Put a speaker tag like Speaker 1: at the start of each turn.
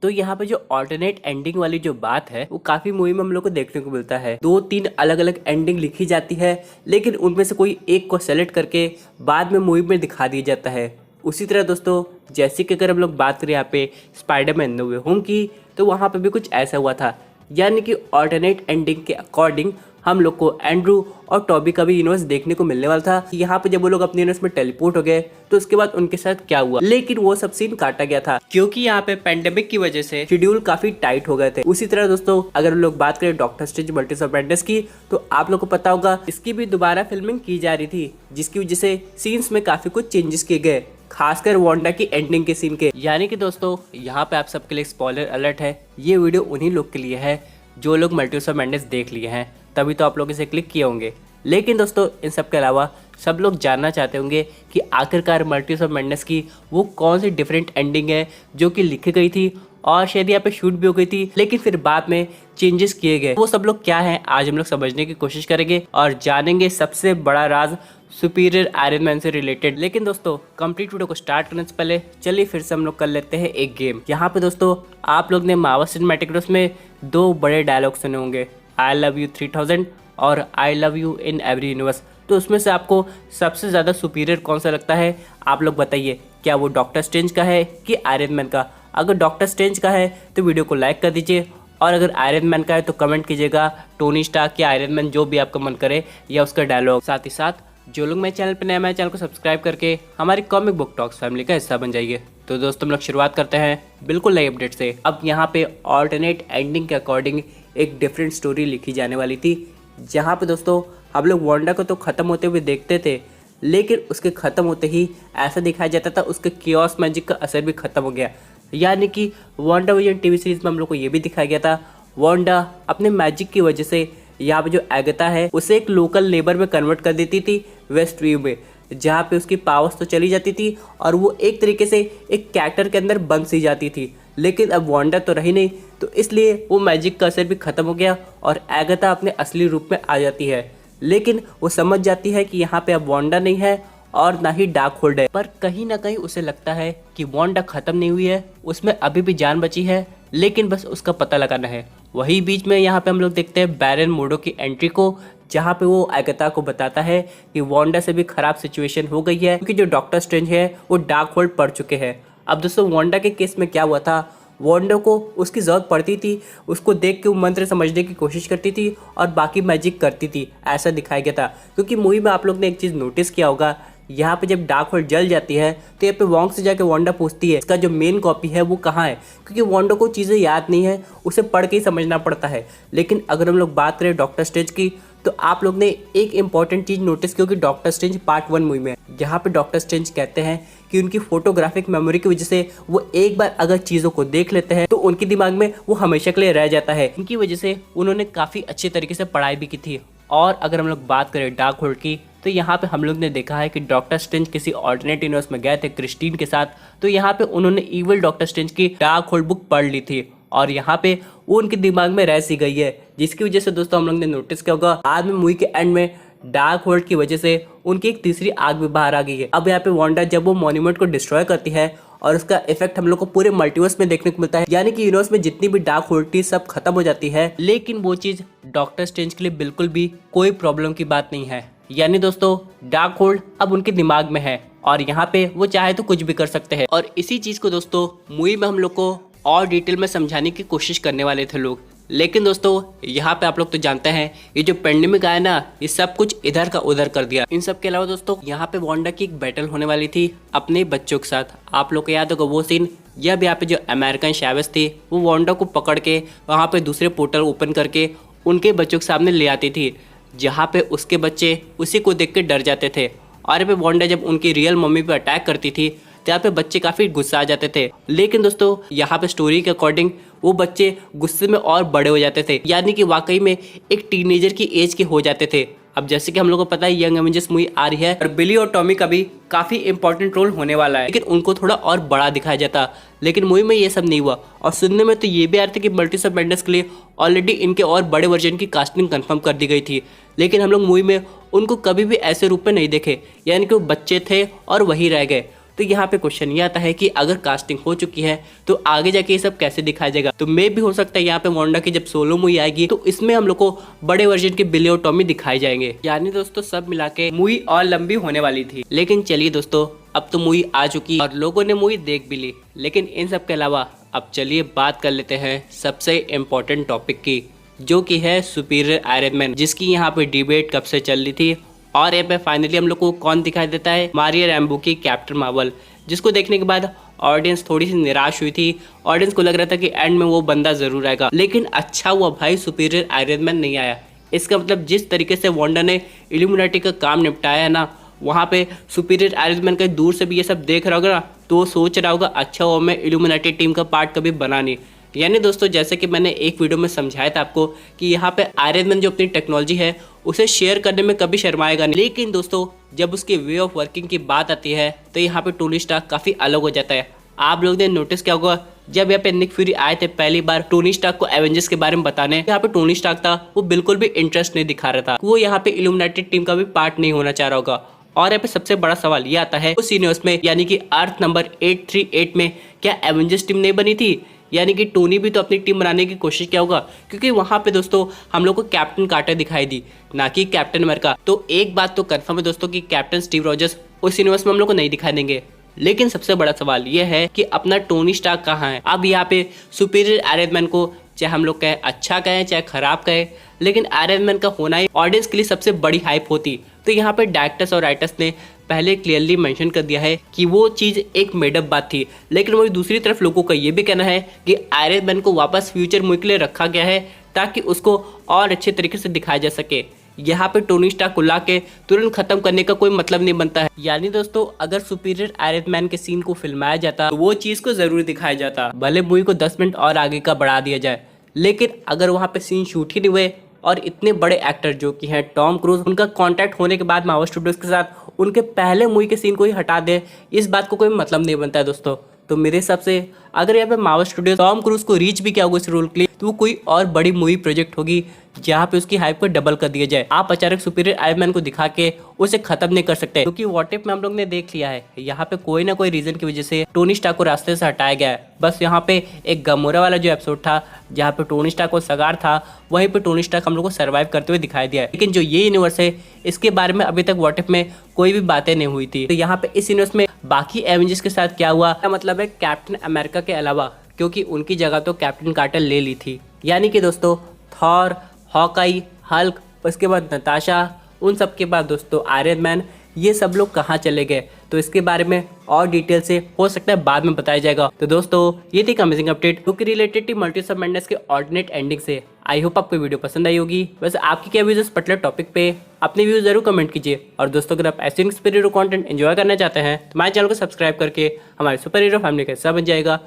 Speaker 1: तो यहाँ पे जो ऑल्टरनेट एंडिंग वाली जो बात है वो काफी मूवी में हम लोग को देखने को मिलता है। 2-3 अलग अलग एंडिंग लिखी जाती है, लेकिन उनमें से कोई एक को सेलेक्ट करके बाद में मूवी में दिखा दिया जाता है। उसी तरह दोस्तों, जैसे कि अगर हम लोग बात करें यहाँ पे स्पाइडरमैन नो वे होम की, तो वहाँ पे भी कुछ ऐसा हुआ था, यानी कि ऑल्टरनेट एंडिंग के अकॉर्डिंग हम लोग को एंड्रू और टॉबी का भी यूनिवर्स देखने को मिलने वाला था। यहाँ पे जब वो लोग अपने यूनिवर्स में टेलीपोर्ट हो गए तो उसके बाद उनके साथ क्या हुआ, लेकिन वो सब सीन काटा गया था क्योंकि यहाँ पे पेंडेमिक की वजह से शेड्यूल काफी टाइट हो गए थे। उसी तरह दोस्तों, अगर हम लोग बात करें doctor strange multiverse of madness की, तो आप लोग को पता होगा इसकी भी दोबारा फिल्मिंग की जा रही थी, जिसकी वजह से सीन्स में काफी कुछ चेंजेस किए गए, खासकर वांडा की एंडिंग के सीन के। यानी कि दोस्तों, यहाँ पे आप सबके लिए स्पॉइलर अलर्ट है, ये वीडियो उन्हीं लोग के लिए है जो लोग मल्टीवर्स ऑफ मैडनेस देख लिए हैं, तभी तो आप लोग इसे क्लिक किए होंगे। लेकिन दोस्तों, इन सब के अलावा सब लोग जानना चाहते होंगे कि आखिरकार मल्टीवर्स ऑफ मैडनेस की वो कौन सी डिफरेंट एंडिंग है जो कि लिखी गई थी और शायद यहाँ पे शूट भी हो गई थी, लेकिन फिर बाद में चेंजेस किए गए। वो सब लोग क्या है आज हम लोग समझने की कोशिश करेंगे और जानेंगे सबसे बड़ा राज सुपीरियर आयरन मैन से रिलेटेड। लेकिन दोस्तों, कंप्लीट वीडियो को स्टार्ट करने से पहले चलिए फिर से हम लोग कर लेते हैं एक गेम। यहाँ पे दोस्तों, आप लोग ने मार्वल सिनेमैटिक यूनिवर्स में 2 बड़े डायलॉग सुने होंगे, आई लव यू 3000 और I love you in every universe. तो उसमें से आपको सबसे ज़्यादा सुपीरियर कौन सा लगता है, आप लोग बताइए। क्या वो डॉक्टर स्ट्रेंज का है कि आयरन मैन का? अगर डॉक्टर स्ट्रेंज का है तो वीडियो को लाइक कर दीजिए, और अगर आयरन मैन का है तो कमेंट कीजिएगा टोनी स्टार्क या आयरन मैन, जो भी आपका मन करे, या उसका डायलॉग। साथ ही साथ जो लोग मेरे चैनल पर नए, मेरे चैनल को सब्सक्राइब करके हमारी कॉमिक बुक टॉक्स फैमिली का हिस्सा बन जाइए। तो दोस्तों, हम लोग शुरुआत करते हैं बिल्कुल नई अपडेट से। अब यहाँ पे ऑल्टरनेट एंडिंग के अकॉर्डिंग एक डिफरेंट स्टोरी लिखी जाने वाली थी, जहाँ पे दोस्तों हम लोग वांडा को तो ख़त्म होते हुए देखते थे, लेकिन उसके ख़त्म होते ही ऐसा दिखाया जाता था उसके कियोस मैजिक का असर भी ख़त्म हो गया। यानी कि वांडा विजन टीवी सीरीज में हम लोग को ये भी दिखाया गया था, वांडा अपने मैजिक की वजह से यहाँ पे जो एगाथा है उसे एक लोकल लेबर में कन्वर्ट कर देती थी वेस्ट व्यू में, जहाँ पे उसकी पावर्स तो चली जाती थी और वो एक तरीके से एक कैरेक्टर के अंदर बंद सी जाती थी। लेकिन अब वांडा तो रही नहीं, तो इसलिए वो मैजिक का असर भी खत्म हो गया और एगाथा अपने असली रूप में आ जाती है। लेकिन वो समझ जाती है कि यहाँ पे अब वांडा नहीं है और ना ही डार्क होल्ड है, पर कहीं ना कहीं उसे लगता है कि वांडा खत्म नहीं हुई है, उसमें अभी भी जान बची है, लेकिन बस उसका पता लगाना है। वही बीच में यहाँ पे हम लोग देखते हैं बैरन मोडो की एंट्री को, जहाँ पे वो एगाथा को बताता है कि वांडा से भी खराब सिचुएशन हो गई है क्योंकि जो डॉक्टर स्ट्रेंज है वो डार्क होल्ड पड़ चुके हैं। अब दोस्तों, वांडा के केस में क्या हुआ था, वांडा को उसकी ज़रूरत पड़ती थी, उसको देख के वो मंत्र समझने की कोशिश करती थी और बाकी मैजिक करती थी, ऐसा दिखाया गया था। क्योंकि मूवी में आप लोग ने एक चीज़ नोटिस किया होगा, यहाँ पे जब डार्क होल्ड जल जाती है तो यहाँ पे वोंग से जाके वांडा पूछती है इसका जो मेन कॉपी है वो कहाँ है, क्योंकि वांडा को चीज़ें याद नहीं है, उसे पढ़ के ही समझना पड़ता है। लेकिन अगर हम लोग बात करें डॉक्टर स्ट्रेंज की, तो आप लोग ने एक इंपॉर्टेंट चीज़ नोटिस की होगी डॉक्टर स्ट्रेंज पार्ट 1 मूवी में, जहाँ पे डॉक्टर स्ट्रेंज कहते हैं कि उनकी फोटोग्राफिक मेमोरी की वजह से वो एक बार अगर चीज़ों को देख लेते हैं तो उनके दिमाग में वो हमेशा के लिए रह जाता है। इनकी वजह से उन्होंने काफ़ी अच्छे तरीके से पढ़ाई भी की थी। और अगर हम लोग बात करें डार्क होल्ड की, तो यहाँ पे हम लोग ने देखा है कि डॉक्टर स्ट्रेंज किसी ऑल्टरनेट यूनिवर्स में गए थे क्रिस्टीन के साथ, तो यहाँ पे उन्होंने इविल डॉक्टर स्ट्रेंज की डार्क होल्ड बुक पढ़ ली थी और यहाँ पे वो उनके दिमाग में रह सी गई है, जिसकी वजह से दोस्तों हम लोग ने नोटिस किया होगा बाद में मूवी के एंड में डार्क होल्ड की वजह से उनकी एक तीसरी आग भी बाहर आ गई है। अब यहाँ पे वांडा जब वो मॉन्यूमेंट को डिस्ट्रॉय करती है और उसका इफेक्ट हम लोग को पूरे मल्टीवर्स में देखने को मिलता है, यानी कि यूनिवर्स में जितनी भी डार्क होल्ड थी सब खत्म हो जाती है। लेकिन वो चीज डॉक्टर स्ट्रेंज के लिए बिल्कुल भी कोई प्रॉब्लम की बात नहीं है। यानी दोस्तों, डार्क होल्ड अब उनके दिमाग में है और यहाँ पे वो चाहे तो कुछ भी कर सकते हैं। और इसी चीज को दोस्तों मूवी में हम लोग को और डिटेल में समझाने की कोशिश करने वाले थे लोग। लेकिन दोस्तों, यहाँ पे आप लोग तो जानते हैं ये जो पेंडेमिक आया ना, ये सब कुछ इधर का उधर कर दिया। इन सब के अलावा दोस्तों, यहाँ पे वांडा की एक बैटल होने वाली थी अपने बच्चों के साथ। आप लोग को याद होगा वो सीन, जब यहाँ पे जो अमेरिकन शैवेज थी वो वांडा को पकड़ के वहाँ पे दूसरे पोर्टल ओपन करके उनके बच्चों के सामने ले आती थी, जहाँ पे उसके बच्चे उसी को देख के डर जाते थे। और यहाँ पे वांडा जब उनकी रियल मम्मी पे अटैक करती थी तो यहाँ पे बच्चे काफ़ी गुस्सा आ जाते थे। लेकिन दोस्तों, यहाँ पे स्टोरी के अकॉर्डिंग वो बच्चे गुस्से में और बड़े हो जाते थे, यानी कि वाकई में एक टीनेजर की एज के हो जाते थे। अब जैसे कि हम लोग को पता है यंग एवेंजर्स मूवी आ रही है और बिली और टॉमी का भी काफ़ी इंपॉर्टेंट रोल होने वाला है, लेकिन उनको थोड़ा और बड़ा दिखाया जाता। लेकिन मूवी में ये सब नहीं हुआ और सुनने में तो ये भी आ रहा था कि मल्टीवर्स ऑफ मैडनेस के लिए ऑलरेडी इनके और बड़े वर्जन की कास्टिंग कंफर्म कर दी गई थी। लेकिन हम लोग मूवी में उनको कभी भी ऐसे रूप में नहीं देखे, यानी कि वो बच्चे थे और वही रह गए। तो यहाँ पे क्वेश्चन ये आता है कि अगर कास्टिंग हो चुकी है तो आगे जाके ये सब कैसे दिखाया जाएगा। तो मे भी हो सकता है यहाँ पे वांडा की जब सोलो मूवी आएगी तो इसमें हम लोग को बड़े वर्जन के बिली और टॉमी दिखाए जाएंगे। यानी दोस्तों सब मिला के मूवी और लंबी होने वाली थी, लेकिन चलिए दोस्तों अब तो मूवी आ चुकी और लोगों ने मूवी देख भी ली। लेकिन इन सब के अलावा अब चलिए बात कर लेते हैं सबसे इम्पोर्टेंट टॉपिक की, जो कि है सुपीरियर आयरन मैन, जिसकी यहाँ पे डिबेट कब से चल रही थी। और यहाँ पे फाइनली हम लोग को कौन दिखाई देता है, मारिया रैम्बो की कैप्टन मार्वल, जिसको देखने के बाद ऑडियंस थोड़ी सी निराश हुई थी। ऑडियंस को लग रहा था कि एंड में वो बंदा जरूर आएगा, लेकिन अच्छा हुआ भाई सुपीरियर आयरन मैन नहीं आया। इसका मतलब जिस तरीके से वांडा ने इल्यूमिनाटी का काम निपटाया है ना, वहाँ पे सुपीरियर आयरन मैन कहीं दूर से भी ये सब देख रहा होगा ना तो वो सोच रहा होगा अच्छा हुआ मैं इल्यूमिनाटी टीम का पार्ट कभी बना नहीं। यानी दोस्तों जैसे कि मैंने एक वीडियो में समझाया था आपको कि यहाँ पे आयरन मैन जो अपनी टेक्नोलॉजी है उसे शेयर करने में कभी शर्माएगा नहीं, लेकिन दोस्तों जब उसके वे ऑफ वर्किंग की बात आती है तो यहाँ पे टोनी स्टार्क काफ़ी अलग हो जाता है। आप लोग ने नोटिस किया होगा जब यहाँ पे निक फ्यूरी आए थे पहली बार टोनी स्टार्क को एवेंजर्स के बारे में बताने, यहाँ पे टोनी स्टार्क था वो बिल्कुल भी इंटरेस्ट नहीं दिखा रहा था, वो यहाँ पे इल्यूमिनाटी टीम का भी पार्ट नहीं होना चाह रहा होगा। और यहाँ पे सबसे बड़ा सवाल ये आता है उस यूनिवर्स में यानी कि अर्थ नंबर 838 में क्या एवेंजर्स टीम नहीं बनी थी? यानी कि टोनी भी तो अपनी टीम बनाने की कोशिश किया होगा, क्योंकि वहां पे दोस्तों हम लोग को कैप्टन कार्टर दिखाई दी, ना कि कैप्टन अमेरिका। तो एक बात तो कंफर्म है दोस्तों कि कैप्टन स्टीव रॉजर्स उस यूनिवर्स में हम लोग को नहीं दिखाई देंगे। लेकिन सबसे बड़ा सवाल यह है कि अपना टोनी स्टार्क कहाँ है। अब यहाँ पे सुपीरियर आयरन मैन को चाहे हम लोग कहें अच्छा कहें चाहे खराब कहें, लेकिन आयरन मैन का होना ही ऑडियंस के लिए सबसे बड़ी हाइप होती। तो यहाँ पे डायरेक्टर्स और राइटर्स ने पहले क्लियरली मेंशन कर दिया है कि वो चीज़ एक मेडअप बात थी, लेकिन वही दूसरी तरफ लोगों का ये भी कहना है कि आयरन मैन को वापस फ्यूचर मूवी के लिए रखा गया है ताकि उसको और अच्छे तरीके से दिखाया जा सके। यहाँ पे टोनी स्टार्क को ला के तुरंत खत्म करने का कोई मतलब नहीं बनता है। यानी दोस्तों अगर सुपीरियर आयरन मैन के सीन को फिल्माया जाता तो वो चीज़ को जरूर दिखाया जाता, भले मूवी को 10 मिनट और आगे का बढ़ा दिया जाए। लेकिन अगर वहाँ पे सीन शूट ही नहीं हुए और इतने बड़े एक्टर जो कि हैं टॉम क्रूज, उनका कॉन्टैक्ट होने के बाद मार्वल स्टूडियोज के साथ उनके पहले मूवी के सीन को ही हटा दे, इस बात को कोई मतलब नहीं बनता है दोस्तों। तो मेरे हिसाब से अगर यहाँ पे मार्वल स्टूडियोज टॉम क्रूज को रीच भी किया होगा इस रोल के लिए तो वो कोई और बड़ी मूवी प्रोजेक्ट होगी जहाँ पे उसकी हाइप को डबल कर दिया जाए। आप अचानक सुपीरियर आयरन मैन को दिखा के उसे खत्म नहीं कर सकते, क्योंकि व्हाट इफ में हम लोग ने देख लिया है यहाँ पे कोई ना कोई रीजन की वजह से टोनी स्टार्क को रास्ते से हटाया गया है। बस यहाँ पे एक गमोरा वाला जो एपिसोड था जहाँ पे टोनी स्टार्क को सगार था, वहीं पे टोनी स्टार्क हम लोग को सर्वाइव करते हुए दिखाई दिया है। लेकिन जो ये यूनिवर्स है इसके बारे में अभी तक व्हाट इफ में कोई भी बातें नहीं हुई थी। तो यहाँ पे इस यूनिवर्स में बाकी एवेंजर्स के साथ क्या हुआ, मतलब है कैप्टन अमेरिका के अलावा, क्योंकि उनकी जगह तो कैप्टन कार्टर ले ली थी। यानी कि दोस्तों थॉर, हॉकाई, हल्क, उसके बाद नताशा, उन सब के बाद दोस्तों आयरन मैन, ये सब लोग कहाँ चले गए तो इसके बारे में और डिटेल से हो सकता है बाद में बताया जाएगा। तो दोस्तों ये थी अमेजिंग अपडेट जो कि रिलेटेड थी मल्टीवर्स ऑफ मैडनेस के ऑल्टरनेट एंडिंग से। आई होप आपको वीडियो पसंद आई होगी। वैसे आपकी क्या व्यूज इस पर्टिकुलर टॉपिक पे, अपने व्यूज जरूर कमेंट कीजिए। और दोस्तों अगर आप ऐसे सुपर हीरो कंटेंट एंजॉय करना चाहते हैं तो हमारे चैनल को सब्सक्राइब करके हमारे सुपर हीरो फैमिली का हिस्सा बन जाएगा।